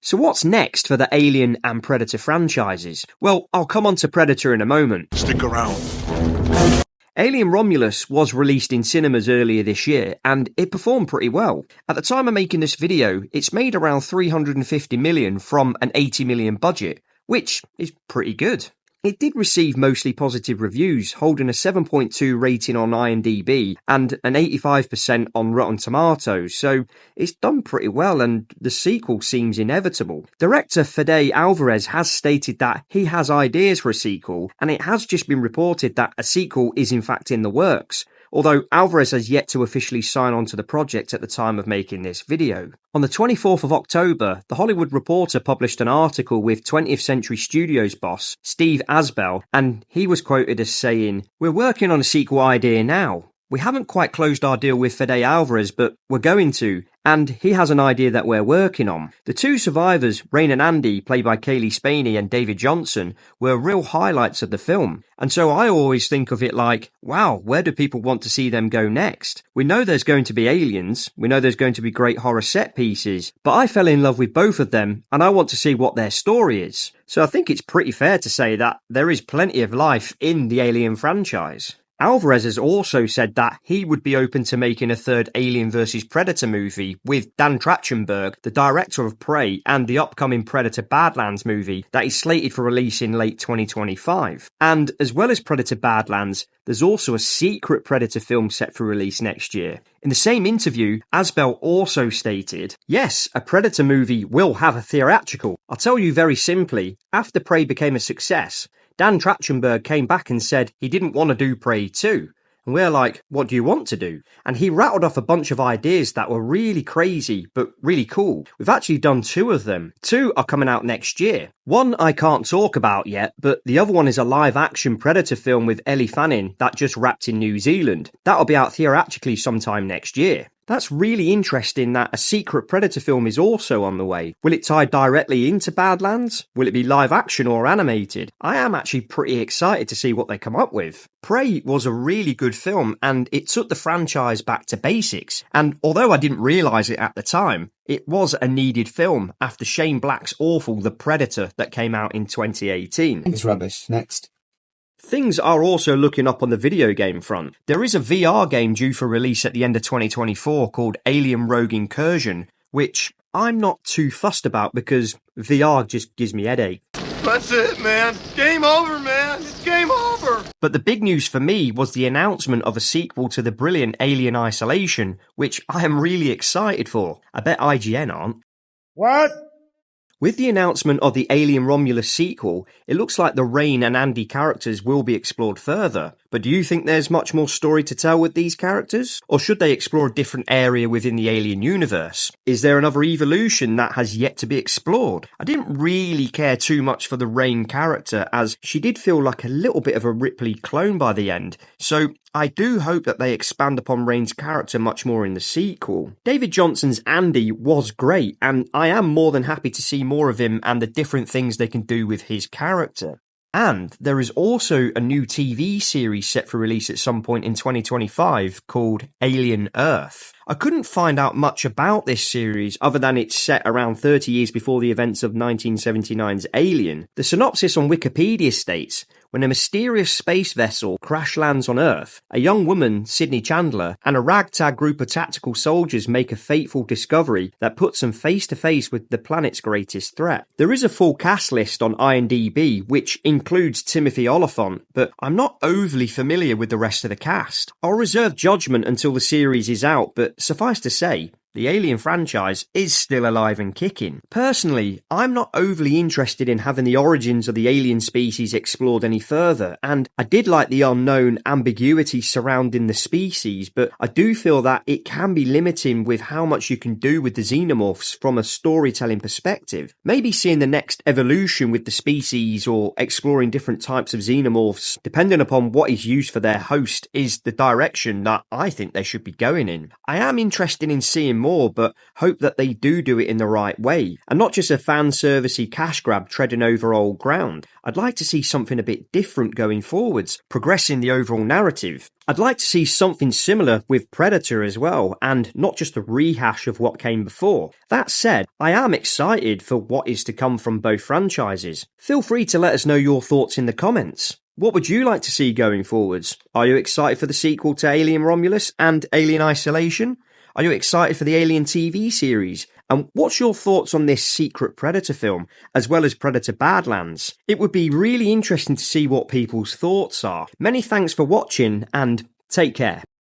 So what's next for the Alien and Predator franchises? Well, I'll come on to Predator in a moment. Stick around. Alien Romulus was released in cinemas earlier this year, and it performed pretty well. At the time of making this video, it's made around 350 million from an 80 million budget, which is pretty good. It did receive mostly positive reviews, holding a 7.2 rating on IMDb and an 85% on Rotten Tomatoes, so it's done pretty well and the sequel seems inevitable. Director Fede Alvarez has stated that he has ideas for a sequel, and it has just been reported that a sequel is in fact in the works, although Alvarez has yet to officially sign on to the project at the time of making this video. On the 24th of October, The Hollywood Reporter published an article with 20th Century Studios boss Steve Asbell, and he was quoted as saying, "We're working on a sequel idea now. We haven't quite closed our deal with Fede Alvarez, but we're going to, and he has an idea that we're working on." The two survivors, Rain and Andy, played by Kaylee Spaney and David Johnson, were real highlights of the film. And so I always think of it like, wow, where do people want to see them go next? We know there's going to be aliens, we know there's going to be great horror set pieces, but I fell in love with both of them, and I want to see what their story is. So I think it's pretty fair to say that there is plenty of life in the Alien franchise. Alvarez has also said that he would be open to making a third Alien vs Predator movie with Dan Trachtenberg, the director of Prey, and the upcoming Predator Badlands movie that is slated for release in late 2025. And as well as Predator Badlands, there's also a secret Predator film set for release next year. In the same interview, Asbell also stated, "Yes, a Predator movie will have a theatrical. I'll tell you very simply, after Prey became a success, Dan Trachtenberg came back and said he didn't want to do Prey 2. And we're like, what do you want to do? And he rattled off a bunch of ideas that were really crazy, but really cool. We've actually done 2 of them. 2 are coming out next year. One I can't talk about yet, but the other one is a live-action Predator film with Ellie Fanning that just wrapped in New Zealand. That'll be out theatrically sometime next year. That's really interesting that a secret Predator film is also on the way. Will it tie directly into Badlands? Will it be live action or animated? I am actually pretty excited to see what they come up with. Prey was a really good film and it took the franchise back to basics. And although I didn't realise it at the time, it was a needed film after Shane Black's awful The Predator that came out in 2018. It's rubbish. Next. Things are also looking up on the video game front. There is a VR game due for release at the end of 2024 called Alien Rogue Incursion, which I'm not too fussed about because VR just gives me a headache. That's it, man. Game over, man. It's game over. But the big news for me was the announcement of a sequel to the brilliant Alien Isolation, which I am really excited for. I bet IGN aren't. What? With the announcement of the Alien Romulus sequel, it looks like the Rain and Andy characters will be explored further. But do you think there's much more story to tell with these characters? Or should they explore a different area within the Alien universe? Is there another evolution that has yet to be explored? I didn't really care too much for the Rain character, as she did feel like a little bit of a Ripley clone by the end. So I do hope that they expand upon Rain's character much more in the sequel. David Johnson's Andy was great, and I am more than happy to see more of him and the different things they can do with his character. And there is also a new TV series set for release at some point in 2025 called Alien Earth. I couldn't find out much about this series other than it's set around 30 years before the events of 1979's Alien. The synopsis on Wikipedia states, when a mysterious space vessel crash lands on Earth, a young woman, Sydney Chandler, and a ragtag group of tactical soldiers make a fateful discovery that puts them face to face with the planet's greatest threat. There is a full cast list on IMDb, which includes Timothy Olyphant, but I'm not overly familiar with the rest of the cast. I'll reserve judgment until the series is out, but suffice to say, the Alien franchise is still alive and kicking. Personally, I'm not overly interested in having the origins of the alien species explored any further, and I did like the unknown ambiguity surrounding the species, but I do feel that it can be limiting with how much you can do with the xenomorphs from a storytelling perspective. Maybe seeing the next evolution with the species or exploring different types of xenomorphs, depending upon what is used for their host, is the direction that I think they should be going in. I am interested in seeing more, but hope that they do it in the right way, and not just a fan-servicey cash grab treading over old ground. I'd like to see something a bit different going forwards, progressing the overall narrative. I'd like to see something similar with Predator as well, and not just a rehash of what came before. That said, I am excited for what is to come from both franchises. Feel free to let us know your thoughts in the comments. What would you like to see going forwards? Are you excited for the sequel to Alien Romulus and Alien Isolation? Are you excited for the Alien TV series? And what's your thoughts on this Secret Predator film, as well as Predator Badlands? It would be really interesting to see what people's thoughts are. Many thanks for watching, and take care.